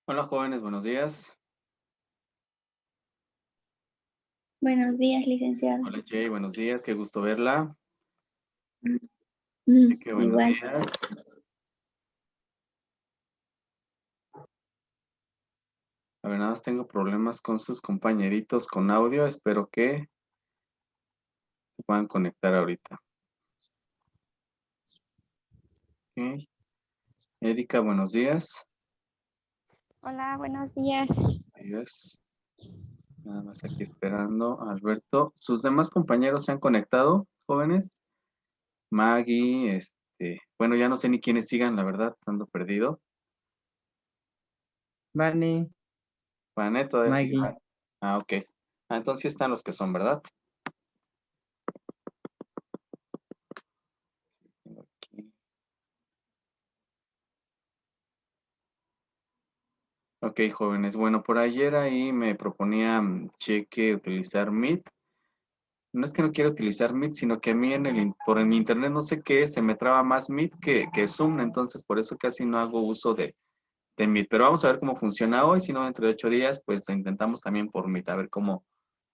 Hola jóvenes, buenos días. Buenos días, licenciado. Hola Jay, buenos días, qué gusto verla. Qué buenos Igual. días. A ver, nada más tengo problemas con sus compañeritos con audio. Espero que se puedan conectar ahorita. Ok. Erika, buenos días. Hola, buenos días. Días. Nada más aquí esperando. Alberto, ¿sus demás compañeros se han conectado, jóvenes? Maggie, bueno, ya no sé ni quiénes sigan, la verdad, ando perdido. Vane, Vanet todavía sigue. Maggie. Ah, ok. Entonces sí están los que son, ¿verdad? Tengo aquí. Ok, jóvenes. Bueno, por ayer ahí me proponía Cheque utilizar Meet. No es que no quiera utilizar Meet, sino que a mí por el internet no sé qué, se me traba más Meet que Zoom, entonces por eso casi no hago uso de Meet. Pero vamos a ver cómo funciona hoy, si no, dentro de 8 días, pues intentamos también por Meet, a ver cómo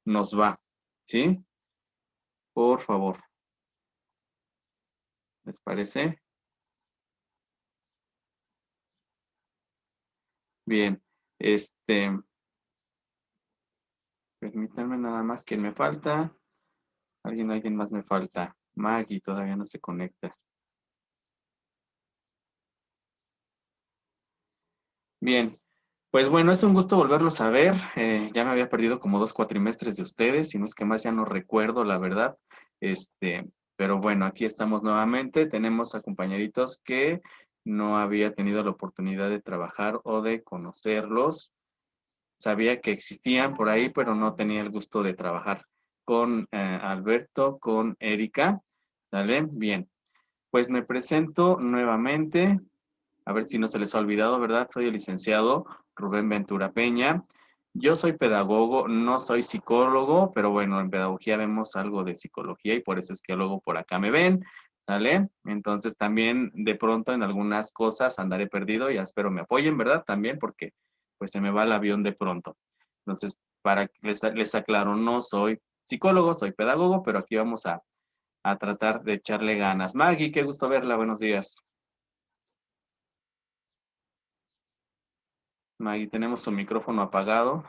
nos va. ¿Sí? Por favor. ¿Les parece? Bien. Permítanme nada más que me falta. Alguien más me falta. Maggie todavía no se conecta. Bien, pues bueno, es un gusto volverlos a ver. Ya me había perdido como 2 cuatrimestres de ustedes, y no es que más ya no recuerdo, la verdad. Pero bueno, aquí estamos nuevamente. Tenemos a compañeritos que no había tenido la oportunidad de trabajar o de conocerlos. Sabía que existían por ahí, pero no tenía el gusto de trabajar con Alberto, con Erika. ¿Sale? Bien, pues me presento nuevamente. A ver si no se les ha olvidado, ¿verdad? Soy el licenciado Rubén Ventura Peña. Yo soy pedagogo, no soy psicólogo, pero bueno, en pedagogía vemos algo de psicología y por eso es que luego por acá me ven, ¿sale? Entonces también de pronto en algunas cosas andaré perdido y espero me apoyen, ¿verdad? También porque pues se me va el avión de pronto. Entonces, para que les aclaro, no soy psicólogo, soy pedagogo, pero aquí vamos a tratar de echarle ganas. Maggie, qué gusto verla, buenos días. Maggie, tenemos su micrófono apagado.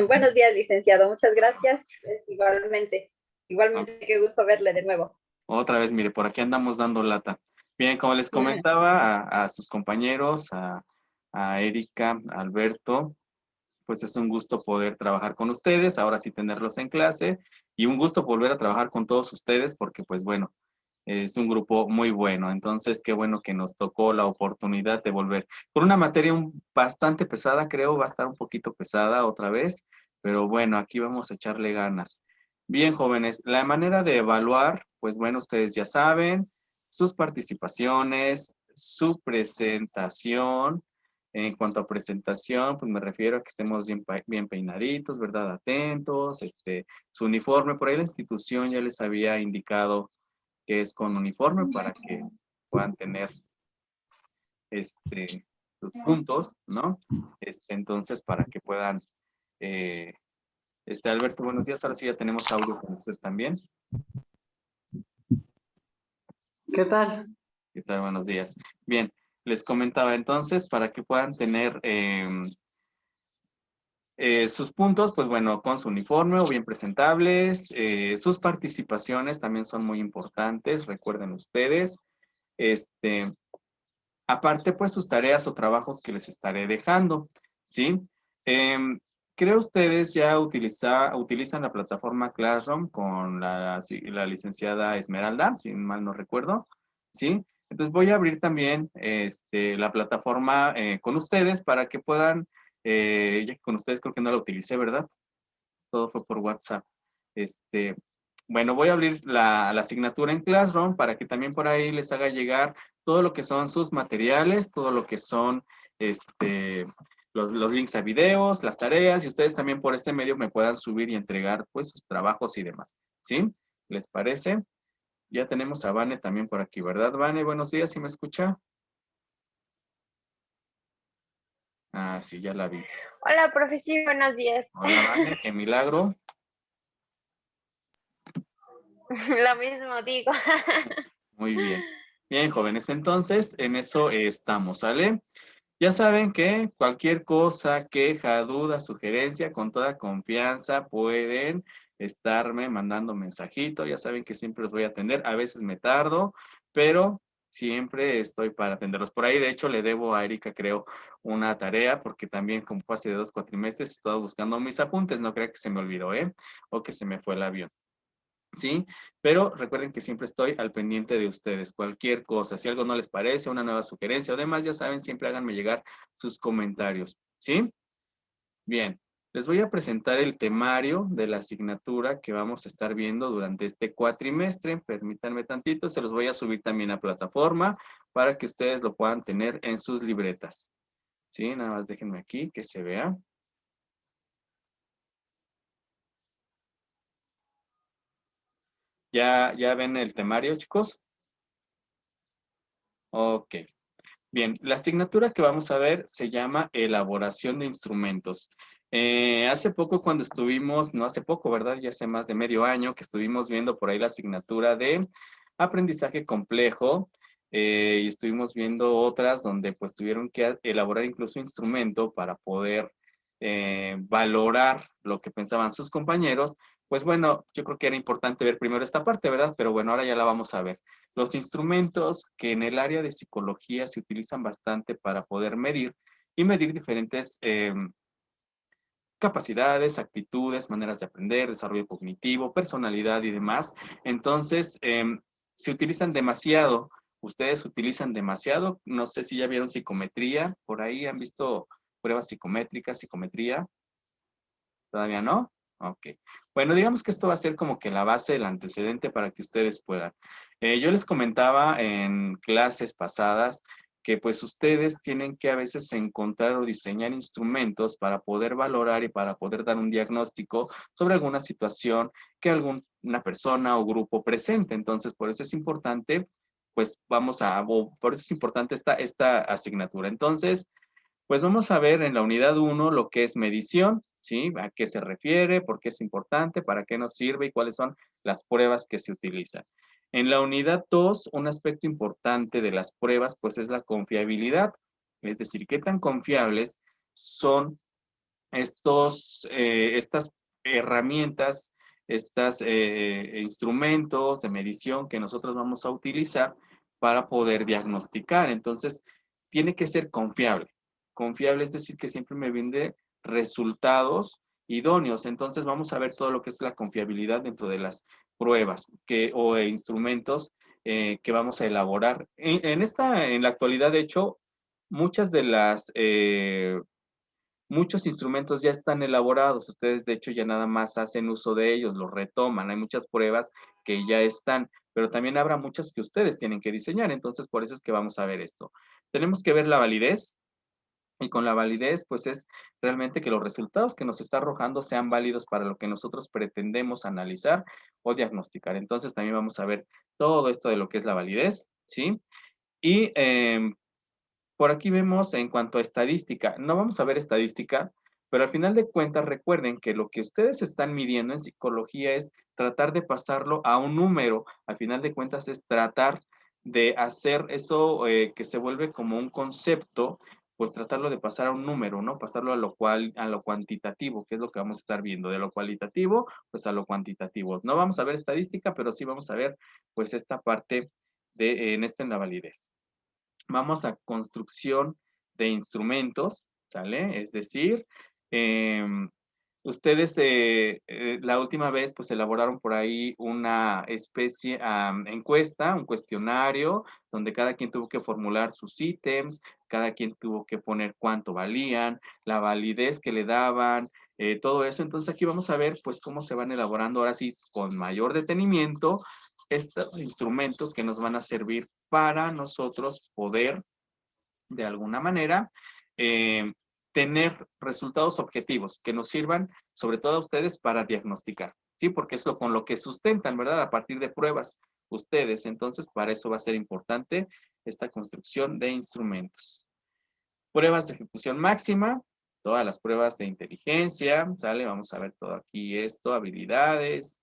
Buenos días, licenciado. Muchas gracias. Igualmente, qué gusto verle de nuevo. Otra vez, mire, por aquí andamos dando lata. Bien, como les comentaba a sus compañeros, a Erika, a Alberto, pues es un gusto poder trabajar con ustedes, ahora sí tenerlos en clase, y un gusto volver a trabajar con todos ustedes porque, pues bueno, es un grupo muy bueno. Entonces, qué bueno que nos tocó la oportunidad de volver. Por una materia bastante pesada, creo, va a estar un poquito pesada otra vez, pero bueno, aquí vamos a echarle ganas. Bien, jóvenes, la manera de evaluar, pues bueno, ustedes ya saben, sus participaciones, su presentación. En cuanto a presentación, pues me refiero a que estemos bien peinaditos, ¿verdad? Atentos, su uniforme, por ahí la institución ya les había indicado que es con uniforme para que puedan tener sus puntos, ¿no? Entonces, para que puedan, eh, Alberto, buenos días, ahora sí ya tenemos audio con usted también. ¿Qué tal? ¿Qué tal? Buenos días. Bien, les comentaba entonces, para que puedan tener sus puntos, pues bueno, con su uniforme o bien presentables. Sus participaciones también son muy importantes, recuerden ustedes. Aparte, pues sus tareas o trabajos que les estaré dejando, ¿sí? Creo ustedes ya utilizan la plataforma Classroom con la licenciada Esmeralda, si mal no recuerdo, ¿sí? Entonces voy a abrir también la plataforma con ustedes para que puedan, ya que con ustedes creo que no la utilicé, ¿verdad? Todo fue por WhatsApp. Este, bueno, voy a abrir la asignatura en Classroom para que también por ahí les haga llegar todo lo que son sus materiales, todo lo que son los links a videos, las tareas, y ustedes también por este medio me puedan subir y entregar pues sus trabajos y demás. ¿Sí? ¿Les parece? Ya tenemos a Vane también por aquí, ¿verdad? Vane, buenos días, ¿sí me escucha? Ah, sí, ya la vi. Hola, profe, sí, buenos días. Hola, Vane, qué milagro. Lo mismo digo. Muy bien. Bien, jóvenes, entonces en eso estamos, ¿sale? Ya saben que cualquier cosa, queja, duda, sugerencia, con toda confianza pueden estarme mandando mensajito. Ya saben que siempre los voy a atender. A veces me tardo, pero siempre estoy para atenderlos. Por ahí, de hecho, le debo a Erika, creo, una tarea, porque también como fue hace 2 cuatrimestres, he estado buscando mis apuntes. No crea que se me olvidó, ¿eh? O que se me fue el avión. ¿Sí? Pero recuerden que siempre estoy al pendiente de ustedes. Cualquier cosa, si algo no les parece, una nueva sugerencia o demás, ya saben, siempre háganme llegar sus comentarios. ¿Sí? Bien, les voy a presentar el temario de la asignatura que vamos a estar viendo durante este cuatrimestre. Permítanme tantito, se los voy a subir también a plataforma para que ustedes lo puedan tener en sus libretas. ¿Sí? Nada más déjenme aquí que se vea. ¿Ya ven el temario, chicos? Ok. Bien, la asignatura que vamos a ver se llama elaboración de instrumentos. Hace poco cuando estuvimos, no hace poco, ¿verdad? Ya hace más de medio año que estuvimos viendo por ahí la asignatura de aprendizaje complejo y estuvimos viendo otras donde pues tuvieron que elaborar incluso instrumento para poder valorar lo que pensaban sus compañeros. Pues bueno, yo creo que era importante ver primero esta parte, ¿verdad? Pero bueno, ahora ya la vamos a ver. Los instrumentos que en el área de psicología se utilizan bastante para poder medir y medir diferentes capacidades, actitudes, maneras de aprender, desarrollo cognitivo, personalidad y demás. Entonces, se utilizan demasiado. Ustedes utilizan demasiado. No sé si ya vieron psicometría. Por ahí han visto pruebas psicométricas, psicometría. ¿Todavía no? Ok. Bueno, digamos que esto va a ser como que la base, el antecedente para que ustedes puedan. Yo les comentaba en clases pasadas que pues ustedes tienen que a veces encontrar o diseñar instrumentos para poder valorar y para poder dar un diagnóstico sobre alguna situación que alguna persona o grupo presente. Entonces, por eso es importante, pues por eso es importante esta asignatura. Entonces, pues vamos a ver en la unidad 1 lo que es medición, ¿sí? A qué se refiere, por qué es importante, para qué nos sirve y cuáles son las pruebas que se utilizan. En la unidad 2, un aspecto importante de las pruebas, pues es la confiabilidad, es decir, qué tan confiables son estas herramientas, estos instrumentos de medición que nosotros vamos a utilizar para poder diagnosticar. Entonces, tiene que ser confiable. Confiable es decir que siempre me brinde resultados idóneos. Entonces, vamos a ver todo lo que es la confiabilidad dentro de las pruebas o instrumentos que vamos a elaborar. En la actualidad, de hecho, muchas de las muchos instrumentos ya están elaborados, ustedes de hecho ya nada más hacen uso de ellos, los retoman, hay muchas pruebas que ya están, pero también habrá muchas que ustedes tienen que diseñar, entonces por eso es que vamos a ver esto. Tenemos que ver la validez, y con la validez, pues es realmente que los resultados que nos está arrojando sean válidos para lo que nosotros pretendemos analizar o diagnosticar. Entonces también vamos a ver todo esto de lo que es la validez, ¿sí? Y por aquí vemos en cuanto a estadística, no vamos a ver estadística, pero al final de cuentas recuerden que lo que ustedes están midiendo en psicología es tratar de pasarlo a un número. Al final de cuentas es tratar de hacer eso que se vuelve como un concepto, pues tratarlo de pasar a un número, ¿no? Pasarlo a lo cuantitativo, que es lo que vamos a estar viendo, de lo cualitativo, pues a lo cuantitativo. No vamos a ver estadística, pero sí vamos a ver pues esta parte en la validez. Vamos a construcción de instrumentos, ¿sale? Es decir, ustedes la última vez pues elaboraron por ahí una especie encuesta, un cuestionario, donde cada quien tuvo que formular sus ítems, cada quien tuvo que poner cuánto valían, la validez que le daban, todo eso. Entonces aquí vamos a ver pues cómo se van elaborando ahora sí con mayor detenimiento estos instrumentos que nos van a servir para nosotros poder, de alguna manera, tener resultados objetivos que nos sirvan, sobre todo a ustedes, para diagnosticar, ¿sí? Porque es con lo que sustentan, ¿verdad? A partir de pruebas, ustedes. Entonces, para eso va a ser importante esta construcción de instrumentos. Pruebas de ejecución máxima, todas las pruebas de inteligencia, ¿sale? Vamos a ver todo aquí esto, habilidades,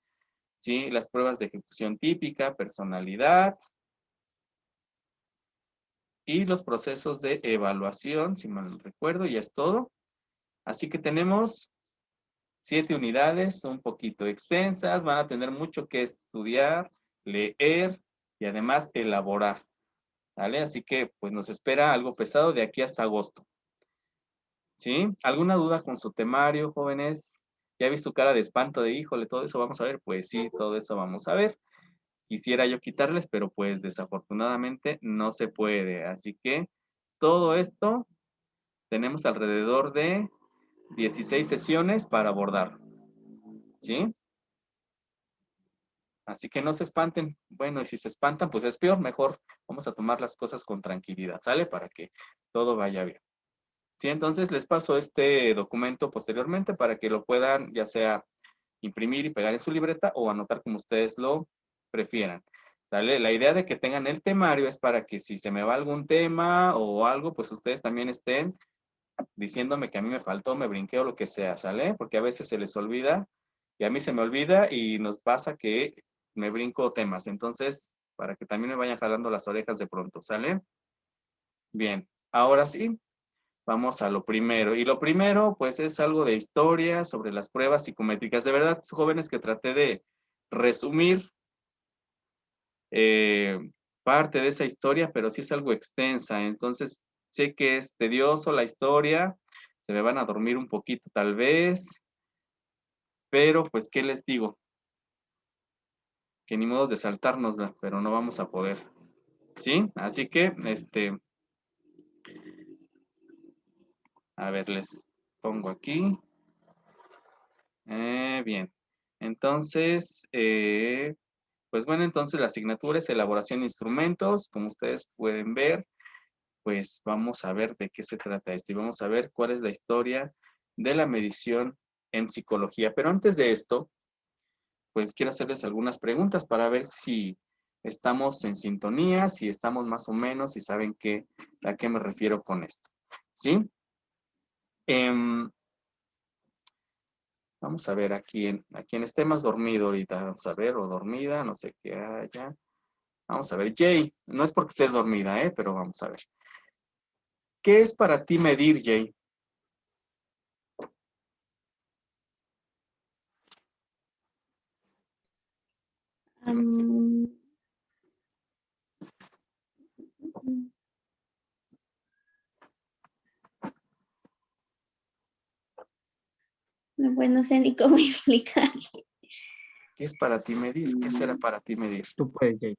¿sí? Las pruebas de ejecución típica, personalidad, y los procesos de evaluación, si mal no recuerdo, ya es todo. Así que tenemos 7 unidades, un poquito extensas, van a tener mucho que estudiar, leer y además elaborar, ¿vale? Así que pues nos espera algo pesado de aquí hasta agosto. ¿Sí? ¿Alguna duda con su temario, jóvenes? Ya vi su cara de espanto de, híjole, todo eso vamos a ver. Pues sí, todo eso vamos a ver. Quisiera yo quitarles, pero pues desafortunadamente no se puede. Así que todo esto tenemos alrededor de 16 sesiones para abordar. ¿Sí? Así que no se espanten. Bueno, y si se espantan, pues es peor, mejor vamos a tomar las cosas con tranquilidad, ¿sale? Para que todo vaya bien. Sí, entonces les paso este documento posteriormente para que lo puedan ya sea imprimir y pegar en su libreta o anotar como ustedes lo prefieran. ¿Sale? La idea de que tengan el temario es para que si se me va algún tema o algo, pues ustedes también estén diciéndome que a mí me faltó, me brinqué o lo que sea, ¿sale? Porque a veces se les olvida y a mí se me olvida y nos pasa que me brinco temas. Entonces, para que también me vayan jalando las orejas de pronto, ¿sale? Bien, ahora sí, vamos a lo primero. Y lo primero, pues, es algo de historia sobre las pruebas psicométricas. De verdad, jóvenes, que traté de resumir parte de esa historia, pero sí es algo extensa. Entonces, sé que es tedioso la historia, se me van a dormir un poquito tal vez, pero pues, ¿qué les digo? Que ni modo de saltárnosla, pero no vamos a poder. ¿Sí? Así que, a ver, les pongo aquí. Bien. Entonces, pues bueno, entonces la asignatura es elaboración de instrumentos. Como ustedes pueden ver, pues vamos a ver de qué se trata esto y vamos a ver cuál es la historia de la medición en psicología. Pero antes de esto, pues quiero hacerles algunas preguntas para ver si estamos en sintonía, si estamos más o menos, si saben a qué me refiero con esto. ¿Sí? Vamos a ver a quién esté más dormido ahorita. Vamos a ver, o dormida, no sé qué haya. Vamos a ver, Jay, no es porque estés dormida, pero vamos a ver. ¿Qué es para ti medir, Jay? Am, no, pues no sé ni cómo explicar. ¿Qué es para ti medir? ¿Qué será para ti medir? Tú puedes, Jay.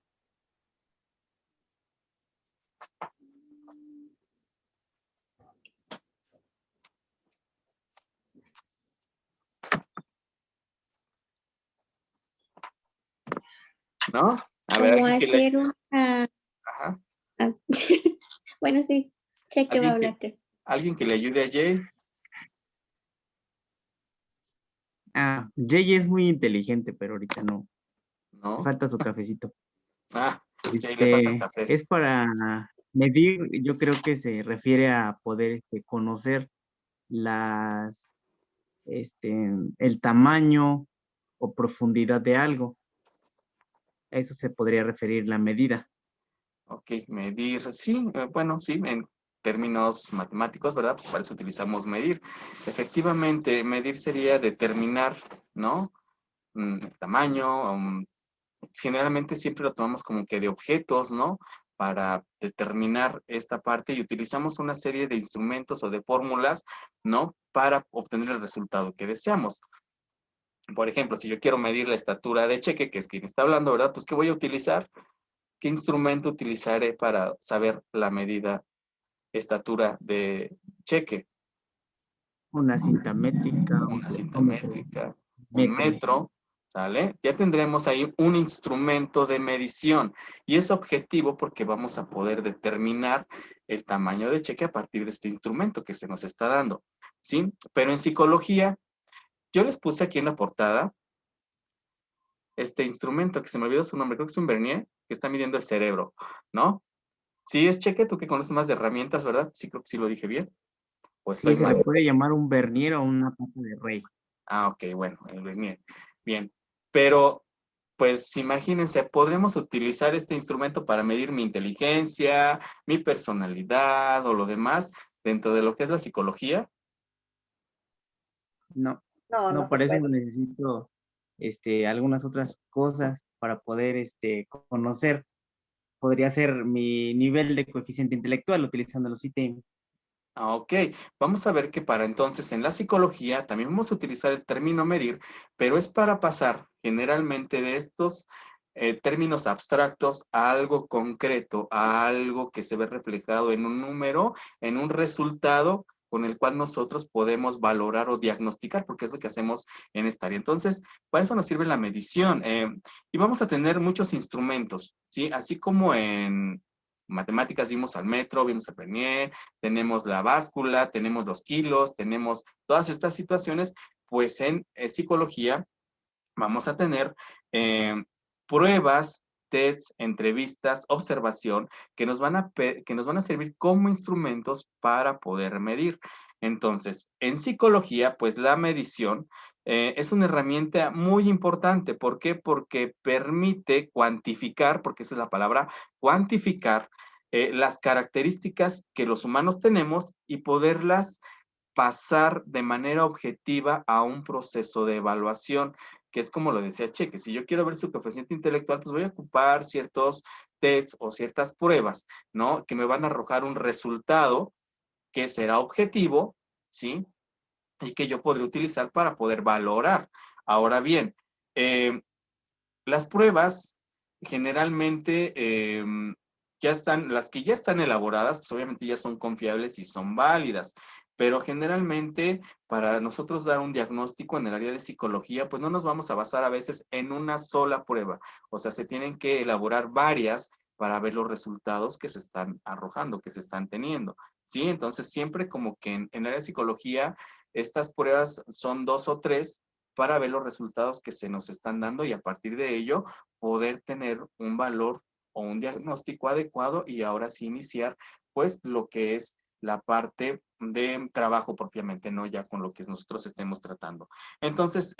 ¿No? A ver, Como alguien que le... hacer una... Ajá. ah, Bueno, sí, Cheque va a hablar. Alguien que le ayude a Jay. Jay es muy inteligente, pero ahorita no. Le ¿No? falta su cafecito. Jay le falta el café. Es para medir, yo creo que se refiere a poder conocer las, el tamaño o profundidad de algo. A eso se podría referir la medida. Ok, medir, sí, bueno, sí, en términos matemáticos, ¿verdad? Pues para eso utilizamos medir. Efectivamente, medir sería determinar, ¿no? El tamaño, generalmente siempre lo tomamos como que de objetos, ¿no? Para determinar esta parte y utilizamos una serie de instrumentos o de fórmulas, ¿no? Para obtener el resultado que deseamos. Por ejemplo, si yo quiero medir la estatura de Cheque, que es quien está hablando, ¿verdad? Pues, ¿qué voy a utilizar? ¿Qué instrumento utilizaré para saber la medida estatura de Cheque? Una cinta métrica, Una un cinta centímetro, métrica, un metro. metro, ¿sale? Ya tendremos ahí un instrumento de medición y es objetivo porque vamos a poder determinar el tamaño de Cheque a partir de este instrumento que se nos está dando, ¿sí? Pero en psicología, yo les puse aquí en la portada este instrumento que se me olvidó su nombre, creo que es un vernier, que está midiendo el cerebro, ¿no? Sí, es Cheque, tú que conoces más de herramientas, ¿verdad? Sí, creo que sí lo dije bien. ¿O estoy Sí, se le mal? puede llamar un vernier o una pata de rey. Ah, ok, bueno, el vernier. Bien, pero pues imagínense, podremos utilizar este instrumento para medir mi inteligencia, mi personalidad o lo demás dentro de lo que es la psicología. No, No, no no, se para eso puede. necesito algunas otras cosas para poder conocer. Podría ser mi nivel de coeficiente intelectual utilizando los ítems. Ah, ok, vamos a ver que para entonces en la psicología también vamos a utilizar el término medir, pero es para pasar generalmente de estos términos abstractos a algo concreto, a algo que se ve reflejado en un número, en un resultado con el cual nosotros podemos valorar o diagnosticar, porque es lo que hacemos en esta área. Entonces, para eso nos sirve la medición y vamos a tener muchos instrumentos, ¿sí? Así como en matemáticas vimos al metro, vimos al vernier, tenemos la báscula, tenemos los kilos, tenemos todas estas situaciones, pues en psicología vamos a tener eh, pruebas, tests, entrevistas, observación, que nos van a servir como instrumentos para poder medir. Entonces, en psicología, pues la medición es una herramienta muy importante. ¿Por qué? Porque permite cuantificar, porque esa es la palabra, cuantificar las características que los humanos tenemos y poderlas pasar de manera objetiva a un proceso de evaluación, que es como lo decía Cheque, si yo quiero ver su coeficiente intelectual, pues voy a ocupar ciertos tests o ciertas pruebas, ¿no? Que me van a arrojar un resultado que será objetivo, ¿sí? Y que yo podré utilizar para poder valorar. Ahora bien, eh, las pruebas generalmente ya están, las que ya están elaboradas, pues obviamente ya son confiables y son válidas, pero generalmente para nosotros dar un diagnóstico en el área de psicología, pues no nos vamos a basar a veces en una sola prueba, o sea, se tienen que elaborar varias para ver los resultados que se están arrojando, que se están teniendo, ¿sí? Entonces siempre como que en el área de psicología estas pruebas son dos o tres para ver los resultados que se nos están dando y a partir de ello poder tener un valor o un diagnóstico adecuado y ahora sí iniciar pues lo que es la parte de trabajo propiamente, ¿no? Ya con lo que nosotros estemos tratando. Entonces,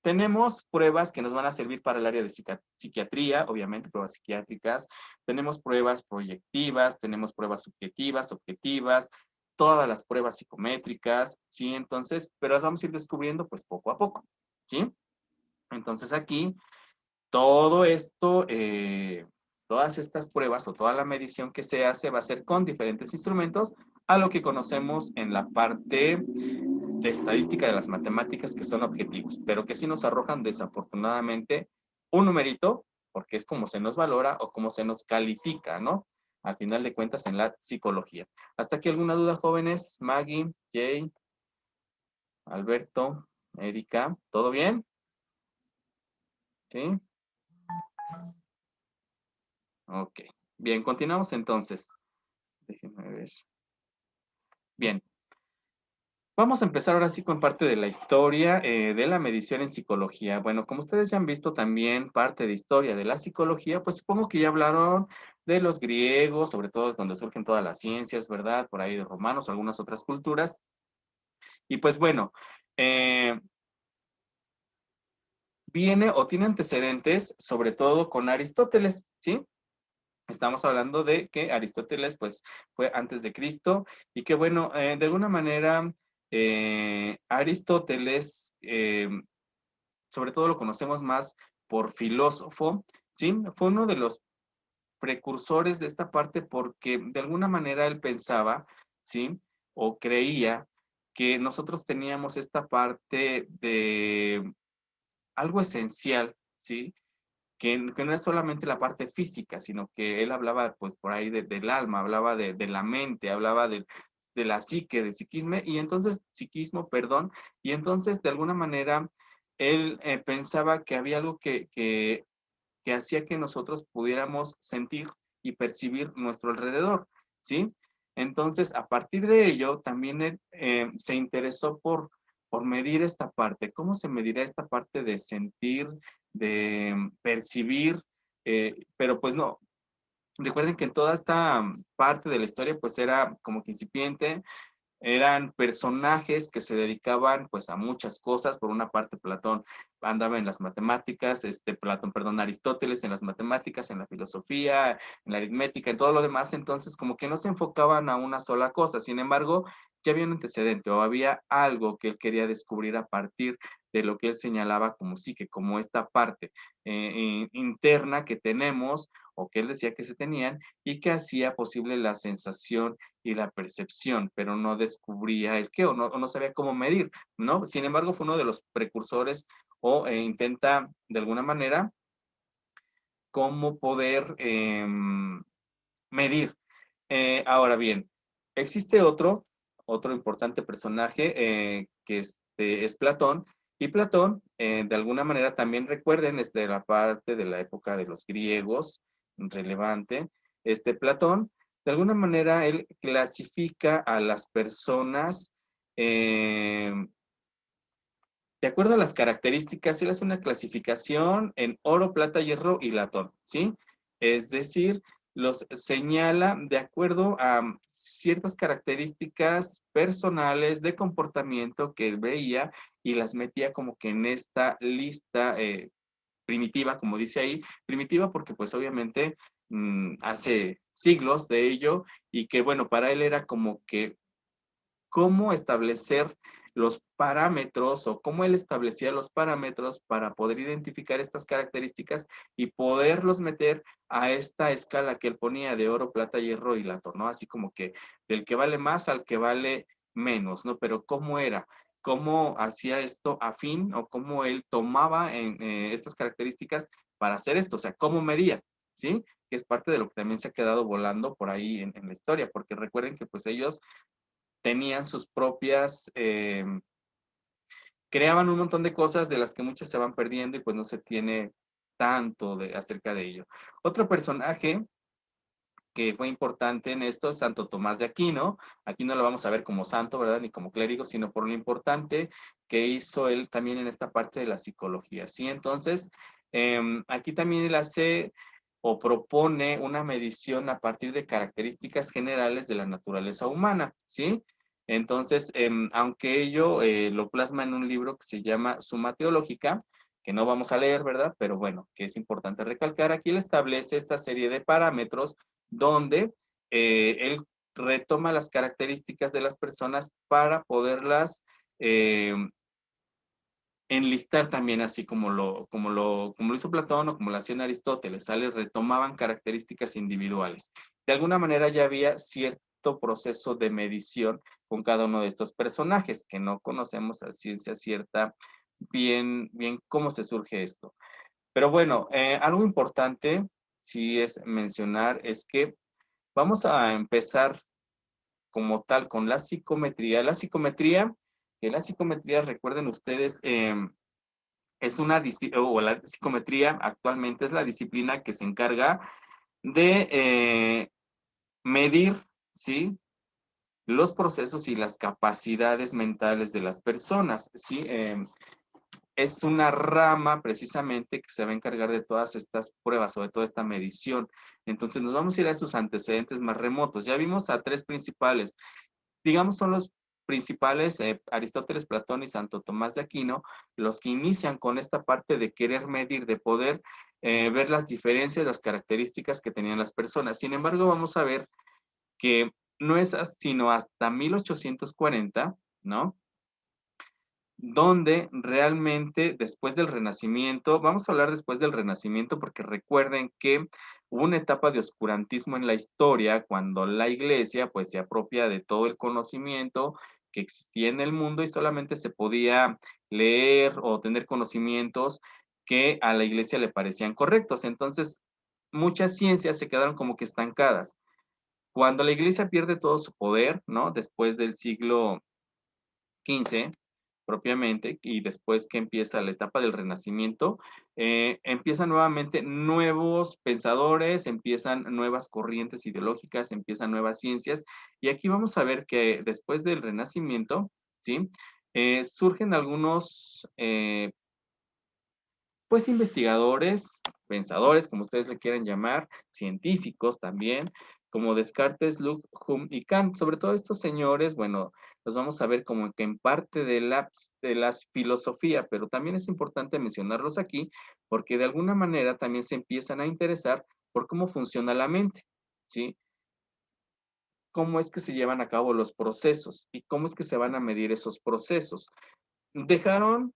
tenemos pruebas que nos van a servir para el área de psiquiatría, obviamente, pruebas psiquiátricas. Tenemos pruebas proyectivas, tenemos pruebas subjetivas, objetivas, todas las pruebas psicométricas, ¿sí? Entonces, pero las vamos a ir descubriendo pues poco a poco, ¿sí? Entonces aquí, todo esto, todas estas pruebas o toda la medición que se hace va a ser con diferentes instrumentos a lo que conocemos en la parte de estadística de las matemáticas que son objetivos, pero que sí nos arrojan desafortunadamente un numerito, porque es como se nos valora o como se nos califica, ¿no? Al final de cuentas en la psicología. ¿Hasta aquí alguna duda, jóvenes? Maggie, Jay, Alberto, Erika, ¿todo bien? ¿Sí? Ok. Bien, continuamos entonces. Déjenme ver. Bien, vamos a empezar ahora sí con parte de la historia de la medición en psicología. Bueno, como ustedes ya han visto también parte de historia de la psicología, pues supongo que ya hablaron de los griegos, sobre todo es donde surgen todas las ciencias, ¿verdad? Por ahí de romanos o algunas otras culturas. Y pues bueno, eh, viene o tiene antecedentes sobre todo con Aristóteles, ¿sí? Estamos hablando de que Aristóteles pues fue antes de Cristo y que bueno, de alguna manera Aristóteles sobre todo lo conocemos más por filósofo, ¿sí? Fue uno de los precursores de esta parte porque de alguna manera él pensaba, ¿sí? O creía que nosotros teníamos esta parte de algo esencial, ¿sí? Que no es solamente la parte física, sino que él hablaba pues por ahí del alma, hablaba de la mente, hablaba de la psique, de psiquismo, y entonces, psiquismo, perdón, y entonces de alguna manera él pensaba que había algo que hacía que nosotros pudiéramos sentir y percibir nuestro alrededor, ¿sí? Entonces, a partir de ello, también él se interesó por medir esta parte. ¿Cómo se medirá esta parte de sentir, de percibir? Pero pues no, Recuerden que en toda esta parte de la historia pues era como que incipiente, eran personajes que se dedicaban pues a muchas cosas. Por una parte, Platón andaba en las matemáticas, Platón, perdón, Aristóteles en las matemáticas, en la filosofía, en la aritmética, en todo lo demás. Entonces, como que no se enfocaban a una sola cosa. Sin embargo, ya había un antecedente o había algo que él quería descubrir a partir de lo que él señalaba como psique, como esta parte interna que tenemos o que él decía que se tenían y que hacía posible la sensación y la percepción, pero no descubría el qué o no sabía cómo medir, ¿no? Sin embargo, fue uno de los precursores o intenta de alguna manera cómo poder medir. Ahora bien, existe otro importante personaje que es Platón, y Platón, de alguna manera también recuerden, desde la parte de la época de los griegos, relevante, Platón, de alguna manera él clasifica a las personas eh, de acuerdo a las características. Él hace una clasificación en oro, plata, hierro y latón, ¿sí? Es decir, los señala de acuerdo a ciertas características personales de comportamiento que él veía y las metía como que en esta lista primitiva, como dice ahí, primitiva porque pues obviamente hace siglos de ello y que bueno, para él era como que cómo establecer los parámetros o cómo él establecía los parámetros para poder identificar estas características y poderlos meter a esta escala que él ponía de oro, plata, hierro y latón, ¿no? Así como que del que vale más al que vale menos, ¿no? Pero ¿cómo era? ¿Cómo hacía esto afín o cómo él tomaba en estas características para hacer esto? O sea, ¿cómo medía? ¿Sí? Que es parte de lo que también se ha quedado volando por ahí en la historia, porque recuerden que pues ellos tenían sus propias, creaban un montón de cosas de las que muchas se van perdiendo y pues no se tiene tanto acerca de ello. Otro personaje que fue importante en esto es Santo Tomás de Aquino. Aquí no lo vamos a ver como santo, ¿verdad? Ni como clérigo, sino por lo importante que hizo él también en esta parte de la psicología, ¿sí? Entonces, aquí también él hace o propone una medición a partir de características generales de la naturaleza humana, ¿sí? Entonces, aunque ello lo plasma en un libro que se llama Suma Teológica, que no vamos a leer, ¿verdad? Pero bueno, que es importante recalcar, aquí él establece esta serie de parámetros donde él retoma las características de las personas para poderlas enlistar también, así como lo hizo Platón o como lo hacía Aristóteles, ¿sale? Retomaban características individuales. De alguna manera ya había cierto proceso de medición con cada uno de estos personajes, que no conocemos a ciencia cierta bien cómo se surge esto. Pero bueno, algo importante sí es mencionar es que vamos a empezar como tal con la psicometría. La psicometría, recuerden ustedes, es o la psicometría actualmente es la disciplina que se encarga de medir, ¿sí? Los procesos y las capacidades mentales de las personas, ¿sí? Es una rama precisamente que se va a encargar de todas estas pruebas o de toda esta medición. Entonces nos vamos a ir a sus antecedentes más remotos. Ya vimos a tres principales. Digamos, son los principales, Aristóteles, Platón y Santo Tomás de Aquino, los que inician con esta parte de querer medir, de poder ver las diferencias, las características que tenían las personas. Sin embargo, vamos a ver que no es sino hasta 1840, ¿no? Donde realmente después del Renacimiento, vamos a hablar después del Renacimiento porque recuerden que hubo una etapa de oscurantismo en la historia cuando la iglesia pues se apropia de todo el conocimiento que existía en el mundo y solamente se podía leer o tener conocimientos que a la iglesia le parecían correctos. Entonces, muchas ciencias se quedaron como que estancadas. Cuando la iglesia pierde todo su poder, ¿no? Después del siglo XV, propiamente, y después que empieza la etapa del Renacimiento, empiezan nuevamente nuevos pensadores, empiezan nuevas corrientes ideológicas, empiezan nuevas ciencias, y aquí vamos a ver que después del Renacimiento, ¿sí? Surgen algunos pues investigadores, pensadores, como ustedes le quieran llamar, científicos también, como Descartes, Locke, Hume y Kant. Sobre todo estos señores, bueno, los vamos a ver como que en parte de la filosofía, pero también es importante mencionarlos aquí, porque de alguna manera también se empiezan a interesar por cómo funciona la mente, ¿sí? Cómo es que se llevan a cabo los procesos y cómo es que se van a medir esos procesos. Dejaron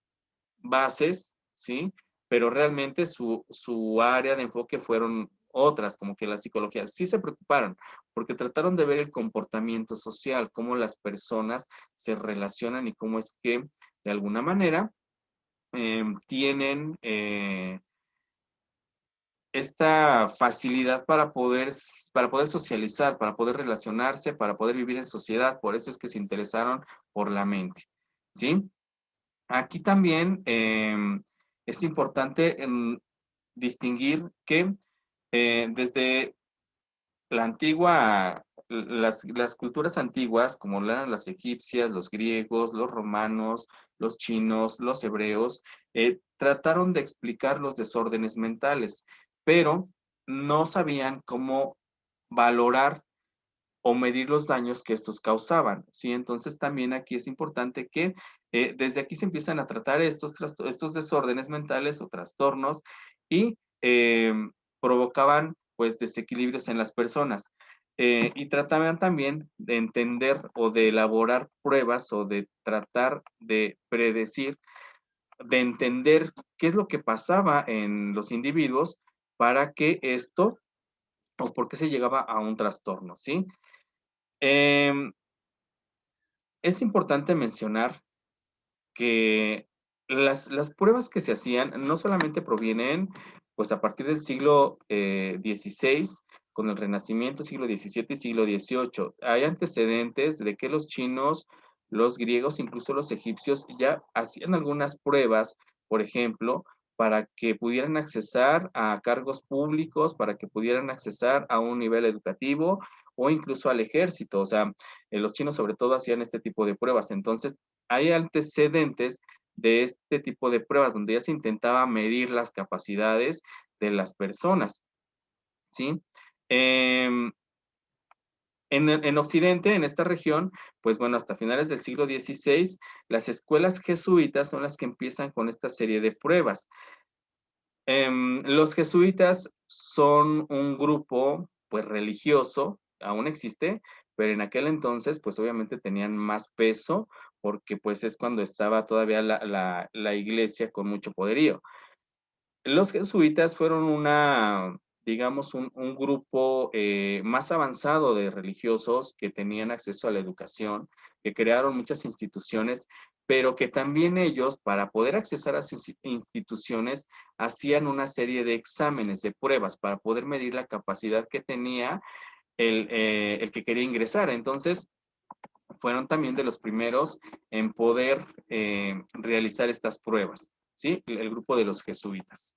bases, ¿sí? Pero realmente su área de enfoque fueron otras, como que la psicología. Sí se preocuparon, porque trataron de ver el comportamiento social, cómo las personas se relacionan y cómo es que, de alguna manera, tienen esta facilidad para poder socializar, para poder relacionarse, para poder vivir en sociedad. Por eso es que se interesaron por la mente, ¿sí? Aquí también es importante distinguir que desde la antigua, las culturas antiguas, como eran las egipcias, los griegos, los romanos, los chinos, los hebreos, trataron de explicar los desórdenes mentales, pero no sabían cómo valorar o medir los daños que estos causaban, ¿sí? Entonces también aquí es importante que desde aquí se empiezan a tratar estos desórdenes mentales o trastornos y provocaban pues desequilibrios en las personas. Y trataban también de entender o de elaborar pruebas o de tratar de predecir, de entender qué es lo que pasaba en los individuos para que esto o por qué se llegaba a un trastorno, ¿sí? Em, es importante mencionar que las pruebas que se hacían no solamente provienen, pues a partir del siglo XVI, con el Renacimiento, siglo XVII y siglo XVIII. Hay antecedentes de que los chinos, los griegos, incluso los egipcios, ya hacían algunas pruebas, por ejemplo, para que pudieran accesar a cargos públicos, para que pudieran accesar a un nivel educativo o incluso al ejército. O sea, los chinos sobre todo hacían este tipo de pruebas. Entonces, hay antecedentes de este tipo de pruebas donde ya se intentaba medir las capacidades de las personas, ¿sí? Em, en Occidente, en esta región, pues bueno, hasta finales del siglo XVI, las escuelas jesuitas son las que empiezan con esta serie de pruebas. Los jesuitas son un grupo, pues religioso, aún existe, pero en aquel entonces, pues obviamente tenían más peso, porque pues es cuando estaba todavía la iglesia con mucho poderío. Los jesuitas fueron digamos, un grupo más avanzado de religiosos que tenían acceso a la educación, que crearon muchas instituciones, pero que también ellos, para poder accesar a sus instituciones, hacían una serie de exámenes, de pruebas, para poder medir la capacidad que tenía el que quería ingresar. Entonces, fueron también de los primeros en poder realizar estas pruebas, ¿sí? El grupo de los jesuitas.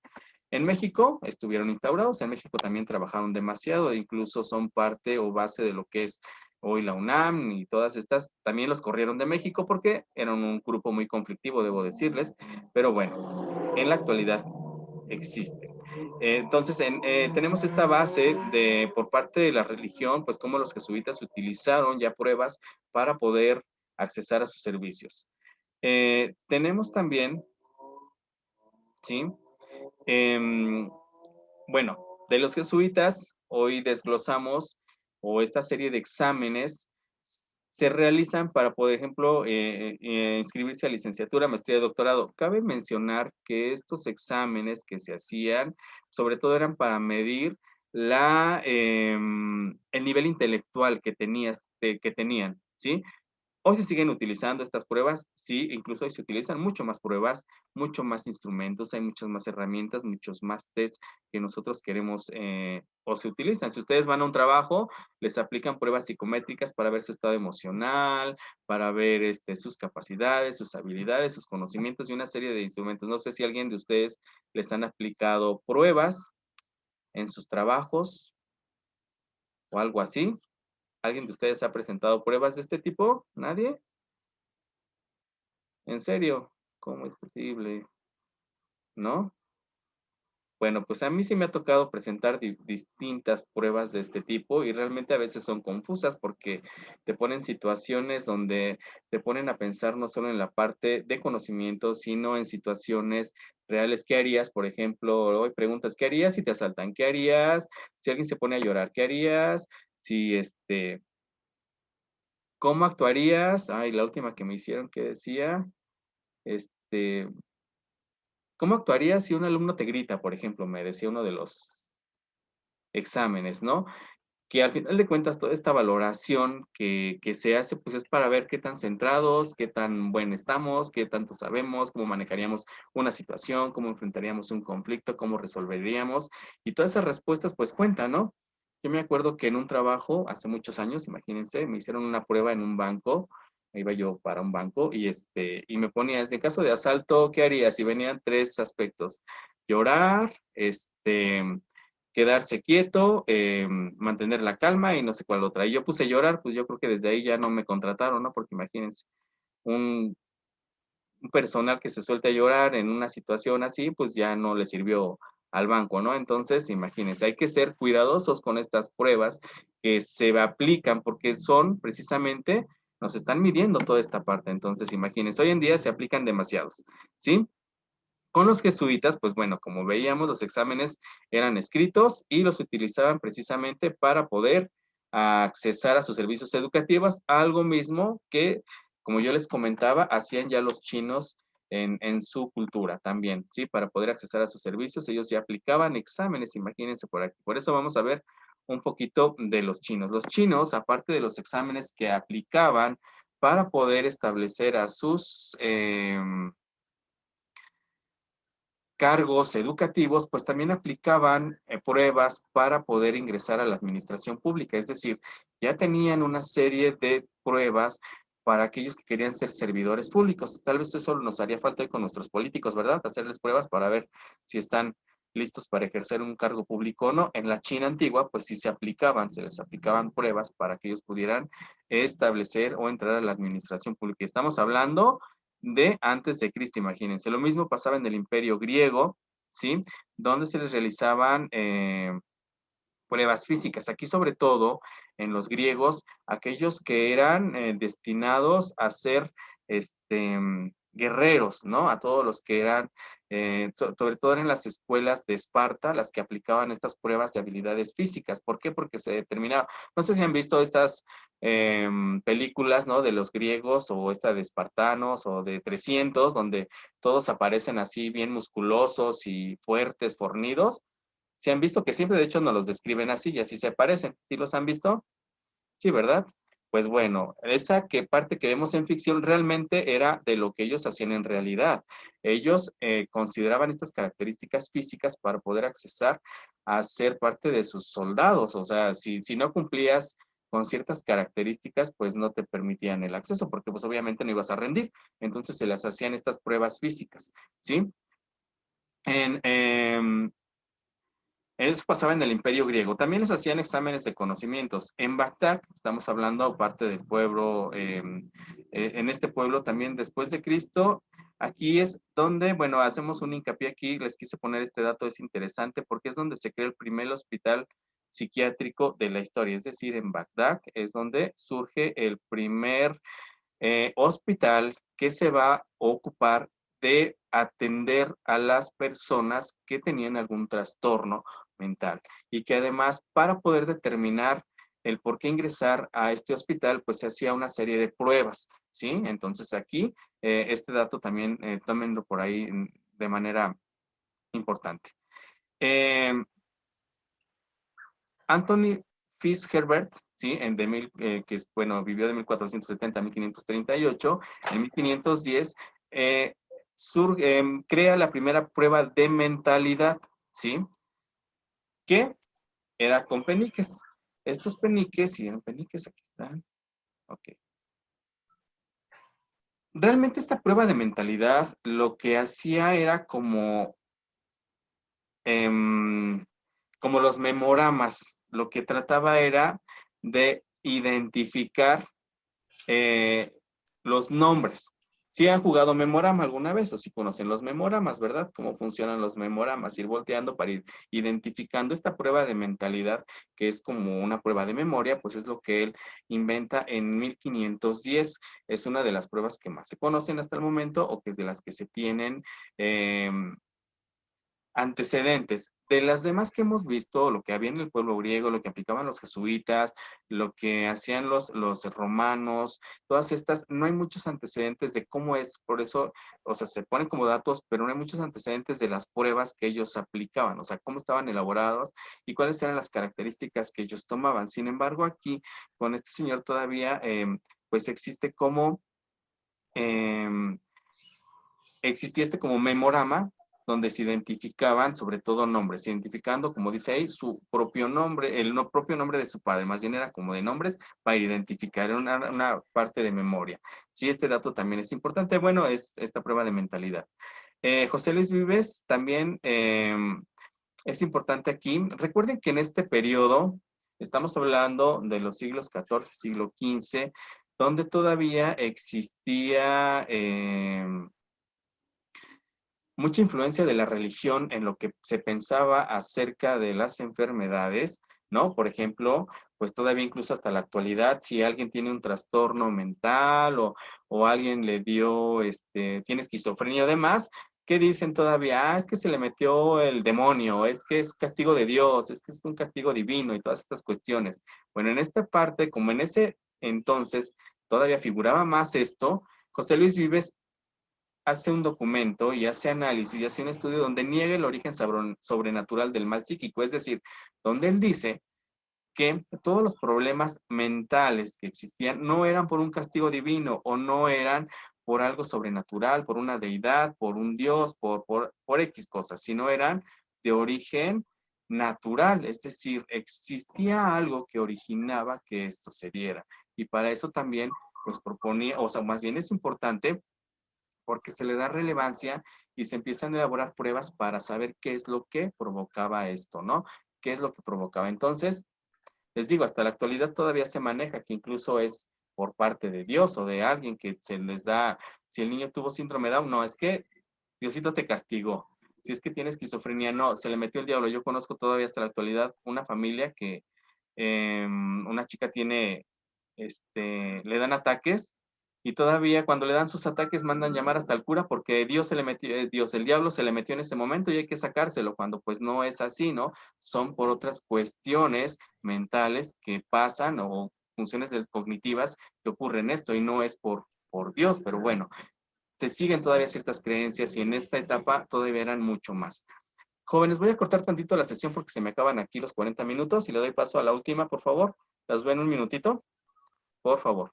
En México estuvieron instaurados, en México también trabajaron demasiado, e incluso son parte o base de lo que es hoy la UNAM y todas estas, también los corrieron de México porque eran un grupo muy conflictivo, debo decirles, pero bueno, en la actualidad existen. Entonces, tenemos esta base por parte de la religión, pues cómo los jesuitas utilizaron ya pruebas para poder accesar a sus servicios. Tenemos también, ¿sí? Em, bueno, de los jesuitas, hoy desglosamos o esta serie de exámenes se realizan para, por ejemplo, inscribirse a licenciatura, maestría, doctorado. Cabe mencionar que estos exámenes que se hacían, sobre todo eran para medir el nivel intelectual que tenían, ¿sí? Hoy se siguen utilizando estas pruebas, sí, incluso hoy se utilizan mucho más pruebas, mucho más instrumentos, hay muchas más herramientas, muchos más tests que nosotros queremos o se utilizan. Si ustedes van a un trabajo, les aplican pruebas psicométricas para ver su estado emocional, para ver sus capacidades, sus habilidades, sus conocimientos y una serie de instrumentos. No sé si alguien de ustedes les han aplicado pruebas en sus trabajos o algo así. ¿Alguien de ustedes ha presentado pruebas de este tipo? ¿Nadie? ¿En serio? ¿Cómo es posible? ¿No? Bueno, pues a mí sí me ha tocado presentar distintas pruebas de este tipo y realmente a veces son confusas porque te ponen situaciones donde te ponen a pensar no solo en la parte de conocimiento, sino en situaciones reales. ¿Qué harías? Por ejemplo, hoy preguntas, ¿qué harías si te asaltan? ¿Qué harías si alguien se pone a llorar? ¿Qué harías si cómo actuarías? Ay, la última que me hicieron que decía, este, ¿cómo actuarías si un alumno te grita? Por ejemplo, me decía uno de los exámenes, ¿no? Que al final de cuentas toda esta valoración que se hace, pues es para ver qué tan centrados, qué tan buen estamos, qué tanto sabemos, cómo manejaríamos una situación, cómo enfrentaríamos un conflicto, cómo resolveríamos. Y todas esas respuestas pues cuentan, ¿no? Yo me acuerdo que en un trabajo, hace muchos años, imagínense, me hicieron una prueba en un banco, iba yo para un banco y me ponía, en caso de asalto, ¿qué harías? Y venían tres aspectos: llorar, quedarse quieto, mantener la calma y no sé cuál otra. Y yo puse llorar, pues yo creo que desde ahí ya no me contrataron, ¿no? Porque imagínense, un, un personal que se suelte a llorar en una situación así, pues ya no le sirvió al banco, ¿no? Entonces, imagínense, hay que ser cuidadosos con estas pruebas que se aplican porque son precisamente, nos están midiendo toda esta parte. Entonces, imagínense, hoy en día se aplican demasiados, ¿sí? Con los jesuitas, pues bueno, como veíamos, los exámenes eran escritos y los utilizaban precisamente para poder accesar a sus servicios educativos, algo mismo que, como yo les comentaba, hacían ya los chinos en su cultura también, ¿sí? Para poder accesar a sus servicios, ellos ya aplicaban exámenes, imagínense por aquí. Por eso vamos a ver un poquito de los chinos. Los chinos, aparte de los exámenes que aplicaban para poder establecer a sus cargos educativos, pues también aplicaban pruebas para poder ingresar a la administración pública, es decir, ya tenían una serie de pruebas para aquellos que querían ser servidores públicos. Tal vez eso nos haría falta hoy con nuestros políticos, ¿verdad? Hacerles pruebas para ver si están listos para ejercer un cargo público o no. En la China antigua, pues sí se les aplicaban pruebas para que ellos pudieran establecer o entrar a la administración pública. Estamos hablando de antes de Cristo, imagínense. Lo mismo pasaba en el Imperio griego, ¿sí? Donde se les realizaban pruebas físicas. Aquí sobre todo en los griegos, aquellos que eran destinados a ser guerreros, ¿no? A todos los que eran, sobre todo en las escuelas de Esparta, las que aplicaban estas pruebas de habilidades físicas. ¿Por qué? Porque se determinaba, no sé si han visto estas películas, ¿no? De los griegos o esta de espartanos o de 300, donde todos aparecen así bien musculosos y fuertes, fornidos. ¿Se han visto que siempre, de hecho, nos los describen así y así se parecen? ¿Sí los han visto? Sí, ¿verdad? Pues bueno, esa parte que vemos en ficción realmente era de lo que ellos hacían en realidad. Ellos consideraban estas características físicas para poder accesar a ser parte de sus soldados. O sea, si no cumplías con ciertas características, pues no te permitían el acceso, porque pues obviamente no ibas a rendir. Entonces se las hacían estas pruebas físicas, ¿sí? En, Eso pasaba en el Imperio griego. También les hacían exámenes de conocimientos. En Bagdad, estamos hablando parte del pueblo, en este pueblo también después de Cristo, aquí es donde, bueno, hacemos un hincapié aquí, les quise poner este dato, es interesante porque es donde se crea el primer hospital psiquiátrico de la historia, es decir, en Bagdad es donde surge el primer hospital que se va a ocupar de atender a las personas que tenían algún trastorno mental y que además para poder determinar el por qué ingresar a este hospital, pues se hacía una serie de pruebas, ¿sí? Entonces aquí, este dato también tómenlo por ahí de manera importante. Anthony Fitzherbert, ¿sí? Que es, bueno, vivió de 1470 a 1538, en 1510 crea la primera prueba de mentalidad, ¿sí? Que era con peniques. Estos peniques, si eran peniques, aquí están. Ok. Realmente esta prueba de mentalidad lo que hacía era como los memoramas. Lo que trataba era de identificar los nombres, Si han jugado memorama alguna vez o si conocen los memoramas, ¿verdad? Cómo funcionan los memoramas, ir volteando para ir identificando esta prueba de mentalidad, que es como una prueba de memoria, pues es lo que él inventa en 1510. Es una de las pruebas que más se conocen hasta el momento o que es de las que se tienen antecedentes. De las demás que hemos visto, lo que había en el pueblo griego, lo que aplicaban los jesuitas, lo que hacían los romanos, todas estas, no hay muchos antecedentes de cómo es, por eso, o sea, se ponen como datos, pero no hay muchos antecedentes de las pruebas que ellos aplicaban, o sea, cómo estaban elaborados y cuáles eran las características que ellos tomaban. Sin embargo, aquí, con este señor todavía, pues existe como, existía este como memorama, donde se identificaban sobre todo nombres, identificando, como dice ahí, su propio nombre, el propio nombre de su padre, más bien era como de nombres para identificar, era una parte de memoria. Sí, este dato también es importante, bueno, es esta prueba de mentalidad. José Luis Vives también es importante aquí. Recuerden que en este periodo, estamos hablando de los siglos XIV, siglo XV, donde todavía existía mucha influencia de la religión en lo que se pensaba acerca de las enfermedades, ¿no? Por ejemplo, pues todavía incluso hasta la actualidad, si alguien tiene un trastorno mental o alguien le dio, tiene esquizofrenia o demás, ¿qué dicen todavía? Ah, es que se le metió el demonio, es que es castigo de Dios, es que es un castigo divino y todas estas cuestiones. Bueno, en esta parte, como en ese entonces todavía figuraba más esto, José Luis Vives hace un documento y hace análisis y hace un estudio donde niega el origen sobrenatural del mal psíquico, es decir, donde él dice que todos los problemas mentales que existían no eran por un castigo divino o no eran por algo sobrenatural, por una deidad, por un dios, por X cosas, sino eran de origen natural, es decir, existía algo que originaba que esto se diera. Y para eso también, pues proponía, o sea, más bien es importante porque se le da relevancia y se empiezan a elaborar pruebas para saber qué es lo que provocaba esto, ¿no? ¿Qué es lo que provocaba? Entonces, les digo, hasta la actualidad todavía se maneja que incluso es por parte de Dios o de alguien que se les da, si el niño tuvo síndrome de Down, no, es que Diosito te castigó. Si es que tiene esquizofrenia, no, se le metió el diablo. Yo conozco todavía hasta la actualidad una familia que una chica tiene, le dan ataques y todavía cuando le dan sus ataques mandan llamar hasta el cura porque Dios se le metió, el diablo se le metió en ese momento y hay que sacárselo, cuando pues no es así, ¿no? Son por otras cuestiones mentales que pasan o funciones cognitivas que ocurren esto y no es por Dios, pero bueno, se siguen todavía ciertas creencias y en esta etapa todavía eran mucho más. Jóvenes, voy a cortar tantito la sesión porque se me acaban aquí los 40 minutos y le doy paso a la última, por favor. ¿Las veo en un minutito? Por favor.